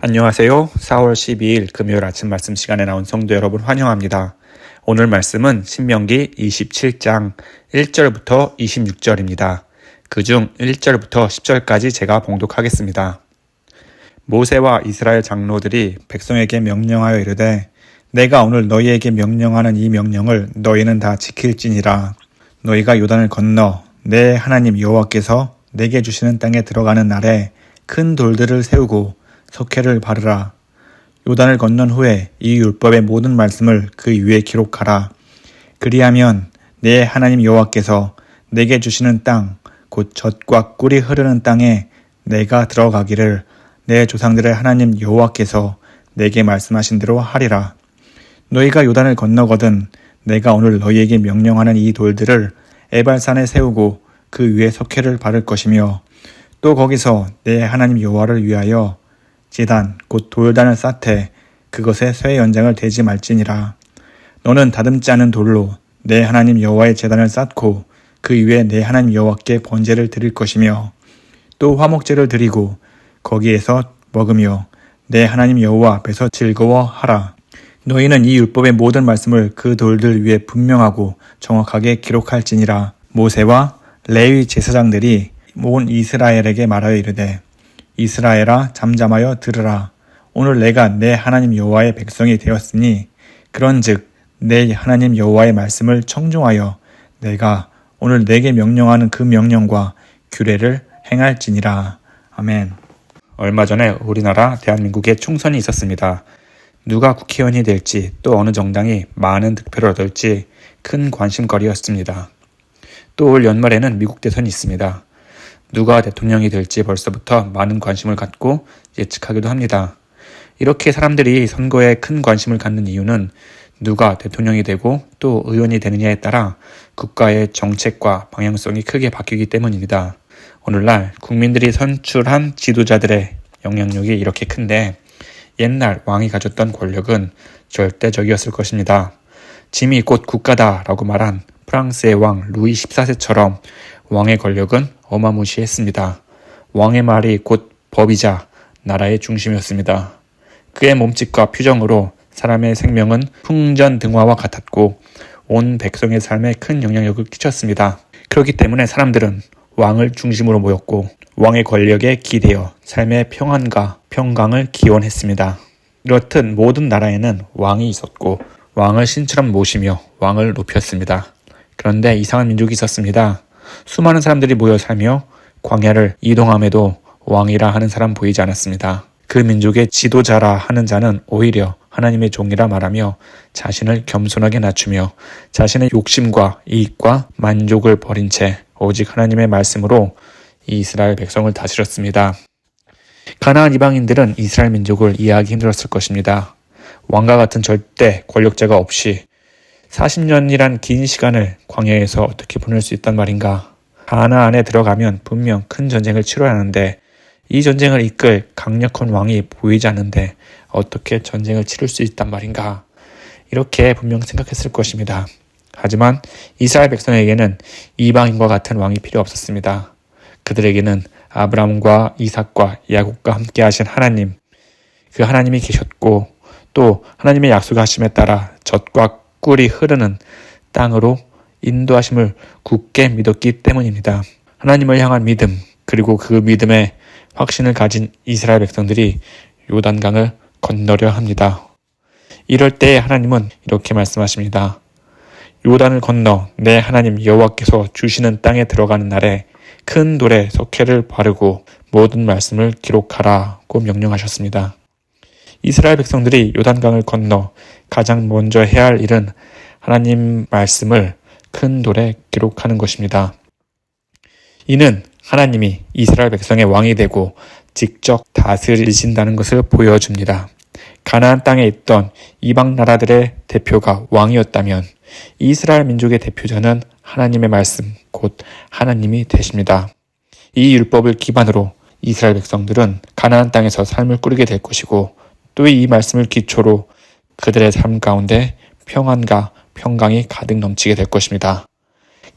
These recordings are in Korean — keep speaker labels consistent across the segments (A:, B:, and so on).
A: 안녕하세요. 4월 12일 금요일 아침 말씀 시간에 나온 성도 여러분 환영합니다. 오늘 말씀은 신명기 27장 1절부터 26절입니다. 그중 1절부터 10절까지 제가 봉독하겠습니다. 모세와 이스라엘 장로들이 백성에게 명령하여 이르되 내가 오늘 너희에게 명령하는 이 명령을 너희는 다 지킬지니라. 너희가 요단을 건너 내 하나님 여호와께서 내게 주시는 땅에 들어가는 날에 큰 돌들을 세우고 석회를 바르라. 요단을 건넌 후에 이 율법의 모든 말씀을 그 위에 기록하라. 그리하면 내 하나님 여호와께서 내게 주시는 땅, 곧 젖과 꿀이 흐르는 땅에 내가 들어가기를 내 조상들의 하나님 여호와께서 내게 말씀하신 대로 하리라. 너희가 요단을 건너거든 내가 오늘 너희에게 명령하는 이 돌들을 에발산에 세우고 그 위에 석회를 바를 것이며 또 거기서 내 하나님 여호와를 위하여 제단 곧 돌단을 쌓되 그것에 쇠 연장을 대지 말지니라. 너는 다듬지 않은 돌로 내 하나님 여호와의 제단을 쌓고 그 위에 내 하나님 여호와께 번제를 드릴 것이며 또 화목제를 드리고 거기에서 먹으며 내 하나님 여호와 앞에서 즐거워하라. 너희는 이 율법의 모든 말씀을 그 돌들 위에 분명하고 정확하게 기록할지니라. 모세와 레위 제사장들이 온 이스라엘에게 말하여 이르되 이스라엘아 잠잠하여 들으라. 오늘 내가 내 하나님 여호와의 백성이 되었으니 그런즉 내 하나님 여호와의 말씀을 청종하여 내가 오늘 내게 명령하는 그 명령과 규례를 행할지니라. 아멘. 얼마 전에 우리나라 대한민국에 총선이 있었습니다. 누가 국회의원이 될지 또 어느 정당이 많은 득표를 얻을지 큰 관심거리였습니다. 또 올 연말에는 미국 대선이 있습니다. 누가 대통령이 될지 벌써부터 많은 관심을 갖고 예측하기도 합니다. 이렇게 사람들이 선거에 큰 관심을 갖는 이유는 누가 대통령이 되고 또 의원이 되느냐에 따라 국가의 정책과 방향성이 크게 바뀌기 때문입니다. 오늘날 국민들이 선출한 지도자들의 영향력이 이렇게 큰데 옛날 왕이 가졌던 권력은 절대적이었을 것입니다. 짐이 곧 국가다라고 말한 프랑스의 왕 루이 14세처럼 왕의 권력은 어마무시했습니다. 왕의 말이 곧 법이자 나라의 중심이었습니다. 그의 몸짓과 표정으로 사람의 생명은 풍전등화와 같았고 온 백성의 삶에 큰 영향력을 끼쳤습니다. 그렇기 때문에 사람들은 왕을 중심으로 모였고 왕의 권력에 기대어 삶의 평안과 평강을 기원했습니다. 이렇듯 모든 나라에는 왕이 있었고 왕을 신처럼 모시며 왕을 높였습니다. 그런데 이상한 민족이 있었습니다. 수많은 사람들이 모여 살며 광야를 이동함에도 왕이라 하는 사람 보이지 않았습니다. 그 민족의 지도자라 하는 자는 오히려 하나님의 종이라 말하며 자신을 겸손하게 낮추며 자신의 욕심과 이익과 만족을 버린 채 오직 하나님의 말씀으로 이스라엘 백성을 다스렸습니다. 가나안 이방인들은 이스라엘 민족을 이해하기 힘들었을 것입니다. 왕과 같은 절대 권력자가 없이 40년이란 긴 시간을 광야에서 어떻게 보낼 수 있단 말인가. 가나안에 들어가면 분명 큰 전쟁을 치러야 하는데 이 전쟁을 이끌 강력한 왕이 보이지 않는데 어떻게 전쟁을 치를 수 있단 말인가. 이렇게 분명 생각했을 것입니다. 하지만 이스라엘 백성에게는 이방인과 같은 왕이 필요 없었습니다. 그들에게는 아브라함과 이삭과 야곱과 함께 하신 하나님, 그 하나님이 계셨고 또 하나님의 약속하심에 따라 젖과 꿀이 흐르는 땅으로 인도하심을 굳게 믿었기 때문입니다. 하나님을 향한 믿음, 그리고 그 믿음의 확신을 가진 이스라엘 백성들이 요단강을 건너려 합니다. 이럴 때 하나님은 이렇게 말씀하십니다. 요단을 건너 내 하나님 여호와께서 주시는 땅에 들어가는 날에 큰 돌에 석회를 바르고 모든 말씀을 기록하라고 명령하셨습니다. 이스라엘 백성들이 요단강을 건너 가장 먼저 해야 할 일은 하나님 말씀을 큰 돌에 기록하는 것입니다. 이는 하나님이 이스라엘 백성의 왕이 되고 직접 다스리신다는 것을 보여줍니다. 가나안 땅에 있던 이방 나라들의 대표가 왕이었다면 이스라엘 민족의 대표자는 하나님의 말씀, 곧 하나님이 되십니다. 이 율법을 기반으로 이스라엘 백성들은 가나안 땅에서 삶을 꾸리게 될 것이고 또 이 말씀을 기초로 그들의 삶 가운데 평안과 평강이 가득 넘치게 될 것입니다.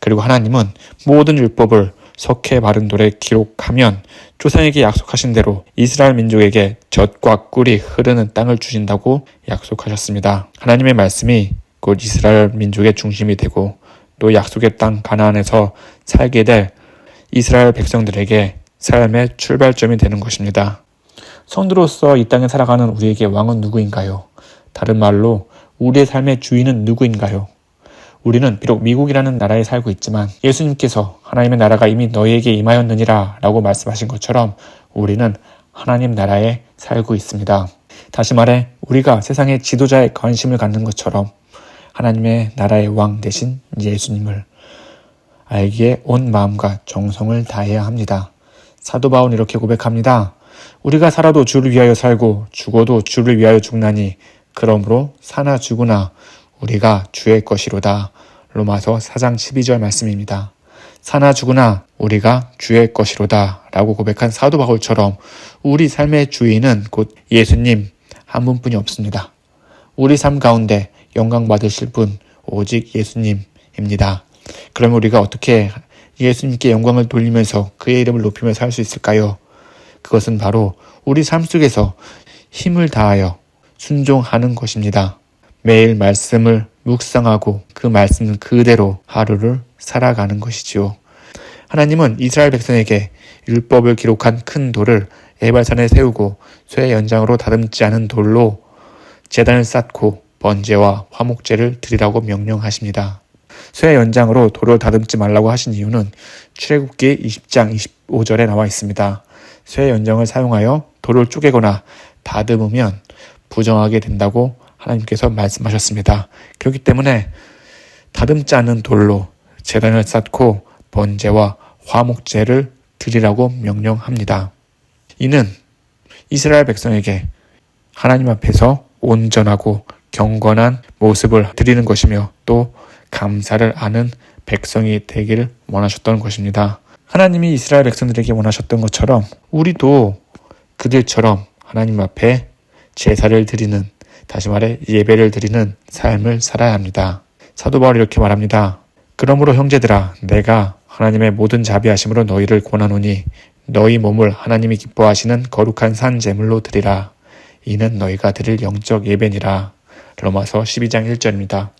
A: 그리고 하나님은 모든 율법을 석회 바른 돌에 기록하면 조상에게 약속하신 대로 이스라엘 민족에게 젖과 꿀이 흐르는 땅을 주신다고 약속하셨습니다. 하나님의 말씀이 곧 이스라엘 민족의 중심이 되고 또 약속의 땅 가나안에서 살게 될 이스라엘 백성들에게 삶의 출발점이 되는 것입니다. 성도로서 이 땅에 살아가는 우리에게 왕은 누구인가요? 다른 말로 우리의 삶의 주인은 누구인가요? 우리는 비록 미국이라는 나라에 살고 있지만 예수님께서 하나님의 나라가 이미 너희에게 임하였느니라 라고 말씀하신 것처럼 우리는 하나님 나라에 살고 있습니다. 다시 말해 우리가 세상의 지도자에 관심을 갖는 것처럼 하나님의 나라의 왕 대신 예수님을 알기에 온 마음과 정성을 다해야 합니다. 사도 바울은 이렇게 고백합니다. 우리가 살아도 주를 위하여 살고 죽어도 주를 위하여 죽나니 그러므로 사나 죽으나 우리가 주의 것이로다. 로마서 4장 12절 말씀입니다. 사나 죽으나 우리가 주의 것이로다 라고 고백한 사도 바울처럼 우리 삶의 주인은 곧 예수님 한 분뿐이 없습니다. 우리 삶 가운데 영광 받으실 분 오직 예수님입니다. 그럼 우리가 어떻게 예수님께 영광을 돌리면서 그의 이름을 높이며 살 수 있을까요? 그것은 바로 우리 삶 속에서 힘을 다하여 순종하는 것입니다. 매일 말씀을 묵상하고 그 말씀 그대로 하루를 살아가는 것이지요. 하나님은 이스라엘 백성에게 율법을 기록한 큰 돌을 에발산에 세우고 쇠 연장으로 다듬지 않은 돌로 제단을 쌓고 번제와 화목제를 드리라고 명령하십니다. 쇠 연장으로 돌을 다듬지 말라고 하신 이유는 출애굽기 20장 25절에 나와 있습니다. 쇠 연장을 사용하여 돌을 쪼개거나 다듬으면 부정하게 된다고 하나님께서 말씀하셨습니다. 그렇기 때문에 다듬지 않은 돌로 제단을 쌓고 번제와 화목제를 드리라고 명령합니다. 이는 이스라엘 백성에게 하나님 앞에서 온전하고 경건한 모습을 드리는 것이며 또 감사를 아는 백성이 되기를 원하셨던 것입니다. 하나님이 이스라엘 백성들에게 원하셨던 것처럼 우리도 그들처럼 하나님 앞에 제사를 드리는, 다시 말해 예배를 드리는 삶을 살아야 합니다. 사도 바울이 이렇게 말합니다. 그러므로 형제들아 내가 하나님의 모든 자비하심으로 너희를 권하노니 너희 몸을 하나님이 기뻐하시는 거룩한 산 제물로 드리라. 이는 너희가 드릴 영적 예배니라. 로마서 12장 1절입니다.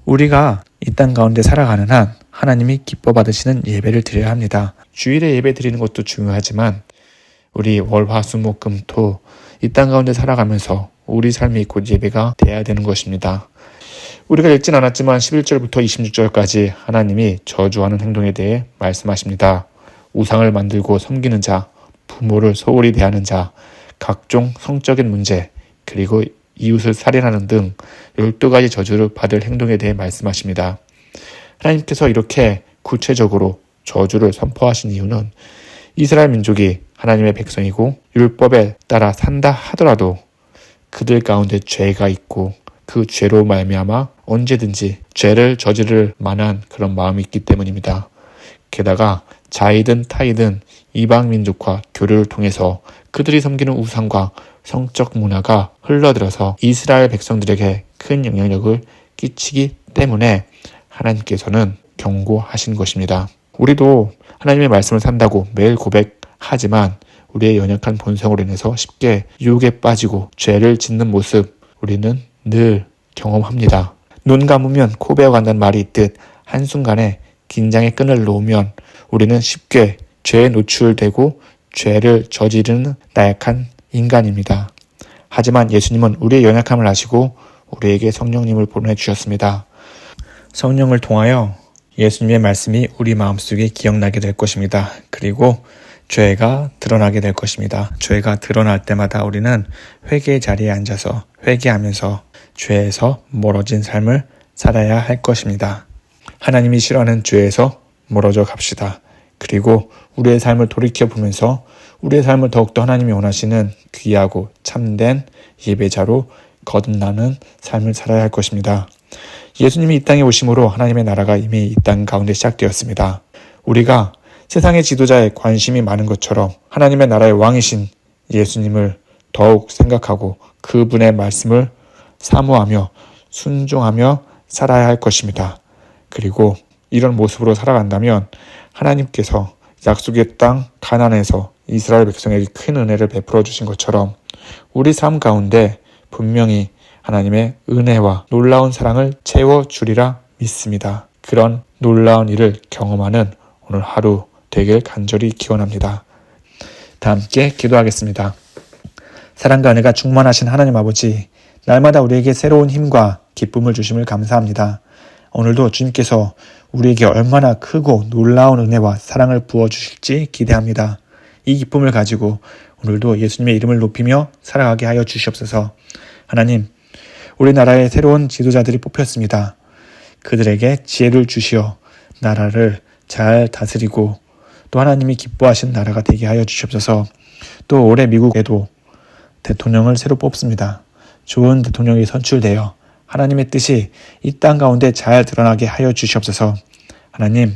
A: 우리가 이 땅 가운데 살아가는 한 하나님이 기뻐 받으시는 예배를 드려야 합니다. 주일에 예배 드리는 것도 중요하지만 우리 월, 화, 수, 목, 금, 토 이 땅 가운데 살아가면서 우리 삶이 곧 예배가 돼야 되는 것입니다. 우리가 읽진 않았지만 11절부터 26절까지 하나님이 저주하는 행동에 대해 말씀하십니다. 우상을 만들고 섬기는 자, 부모를 소홀히 대하는 자, 각종 성적인 문제, 그리고 이웃을 살인하는 등 12가지 저주를 받을 행동에 대해 말씀하십니다. 하나님께서 이렇게 구체적으로 저주를 선포하신 이유는 이스라엘 민족이 하나님의 백성이고 율법에 따라 산다 하더라도 그들 가운데 죄가 있고 그 죄로 말미암아 언제든지 죄를 저지를 만한 그런 마음이 있기 때문입니다. 게다가 자이든 타이든 이방 민족과 교류를 통해서 그들이 섬기는 우상과 성적 문화가 흘러들어서 이스라엘 백성들에게 큰 영향력을 끼치기 때문에 하나님께서는 경고하신 것입니다. 우리도 하나님의 말씀을 산다고 매일 고백하지만 우리의 연약한 본성으로 인해서 쉽게 유혹에 빠지고 죄를 짓는 모습 우리는 늘 경험합니다. 눈 감으면 코 베어간다는 말이 있듯 한순간에 긴장의 끈을 놓으면 우리는 쉽게 죄에 노출되고 죄를 저지르는 나약한 인간입니다. 하지만 예수님은 우리의 연약함을 아시고 우리에게 성령님을 보내주셨습니다. 성령을 통하여 예수님의 말씀이 우리 마음속에 기억나게 될 것입니다. 그리고 죄가 드러나게 될 것입니다. 죄가 드러날 때마다 우리는 회개의 자리에 앉아서 회개하면서 죄에서 멀어진 삶을 살아야 할 것입니다. 하나님이 싫어하는 죄에서 멀어져 갑시다. 그리고 우리의 삶을 돌이켜보면서 우리의 삶을 더욱더 하나님이 원하시는 귀하고 참된 예배자로 거듭나는 삶을 살아야 할 것입니다. 예수님이 이 땅에 오심으로 하나님의 나라가 이미 이 땅 가운데 시작되었습니다. 우리가 세상의 지도자에 관심이 많은 것처럼 하나님의 나라의 왕이신 예수님을 더욱 생각하고 그분의 말씀을 사모하며 순종하며 살아야 할 것입니다. 그리고 이런 모습으로 살아간다면 하나님께서 약속의 땅 가나안에서 이스라엘 백성에게 큰 은혜를 베풀어 주신 것처럼 우리 삶 가운데 분명히 하나님의 은혜와 놀라운 사랑을 채워주리라 믿습니다. 그런 놀라운 일을 경험하는 오늘 하루 되길 간절히 기원합니다. 다 함께 기도하겠습니다. 사랑과 은혜가 충만하신 하나님 아버지, 날마다 우리에게 새로운 힘과 기쁨을 주심을 감사합니다. 오늘도 주님께서 우리에게 얼마나 크고 놀라운 은혜와 사랑을 부어주실지 기대합니다. 이 기쁨을 가지고 오늘도 예수님의 이름을 높이며 살아가게 하여 주시옵소서. 하나님, 우리나라에 새로운 지도자들이 뽑혔습니다. 그들에게 지혜를 주시어 나라를 잘 다스리고 또 하나님이 기뻐하시는 나라가 되게 하여 주시옵소서. 또 올해 미국에도 대통령을 새로 뽑습니다. 좋은 대통령이 선출되어 하나님의 뜻이 이 땅 가운데 잘 드러나게 하여 주시옵소서. 하나님,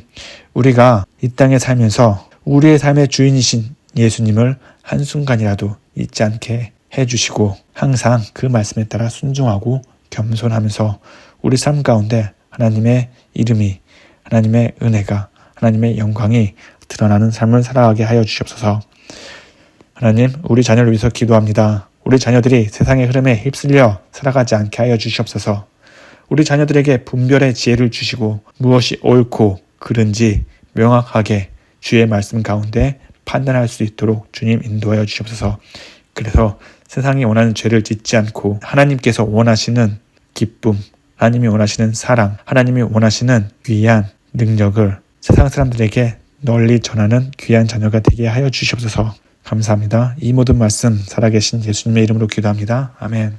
A: 우리가 이 땅에 살면서 우리의 삶의 주인이신 예수님을 한순간이라도 잊지 않게 해주시고 항상 그 말씀에 따라 순종하고 겸손하면서 우리 삶 가운데 하나님의 이름이, 하나님의 은혜가, 하나님의 영광이 드러나는 삶을 살아가게 하여 주시옵소서. 하나님, 우리 자녀를 위해서 기도합니다. 우리 자녀들이 세상의 흐름에 휩쓸려 살아가지 않게 하여 주시옵소서. 우리 자녀들에게 분별의 지혜를 주시고 무엇이 옳고 그른지 명확하게 주의 말씀 가운데 판단할 수 있도록 주님 인도하여 주시옵소서. 그래서 세상이 원하는 죄를 짓지 않고 하나님께서 원하시는 기쁨, 하나님이 원하시는 사랑, 하나님이 원하시는 귀한 능력을 세상 사람들에게 널리 전하는 귀한 자녀가 되게 하여 주시옵소서. 감사합니다. 이 모든 말씀 살아계신 예수님의 이름으로 기도합니다. 아멘.